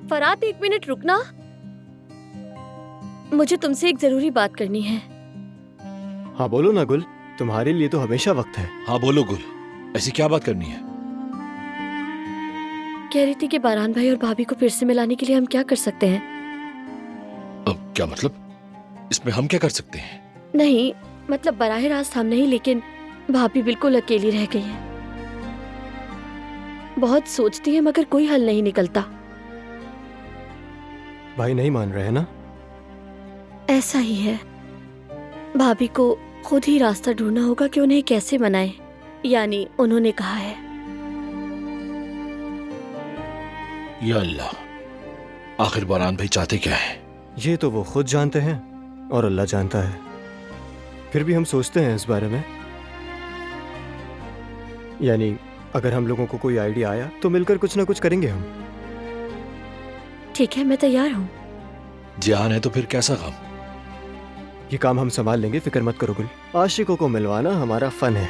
फरात, 1 मिनट रुकना। मुझे तुमसे एक जरूरी बात करनी है। हाँ बोलो ना गुल, तुम्हारे लिए तो हमेशा वक्त है। हाँ बोलो गुल, ऐसी क्या बात करनी है? कह रही थी कि बारान भाई और भाभी को फिर से मिलाने के लिए हम क्या कर सकते हैं? अब क्या मतलब? इसमें हम क्या कर सकते हैं? नहीं, मतलब बराह रास्त हम नहीं, लेकिन भाभी बिल्कुल अकेली रह गई है। बहुत सोचती है मगर कोई हल नहीं निकलता। भाई नहीं मान रहे हैं ना? ऐसा ही है। भाभी को खुद ही रास्ता ढूंढना होगा कि उन्हें कैसे मनाएं। यानी उन्होंने कहा है। या अल्लाह, आखिर बारान भाई चाहते क्या है? ये तो वो खुद जानते हैं और अल्लाह जानता है। फिर भी हम सोचते हैं इस बारे में। यानी अगर हम लोगों को कोई आइडिया आया तो मिलकर कुछ ना कुछ करेंगे हम। ठीक है, मैं तैयार हूँ। जान है तो फिर कैसा काम? ये काम हम संभाल लेंगे, फिक्र मत करो गुल। आशिकों को मिलवाना हमारा फन है।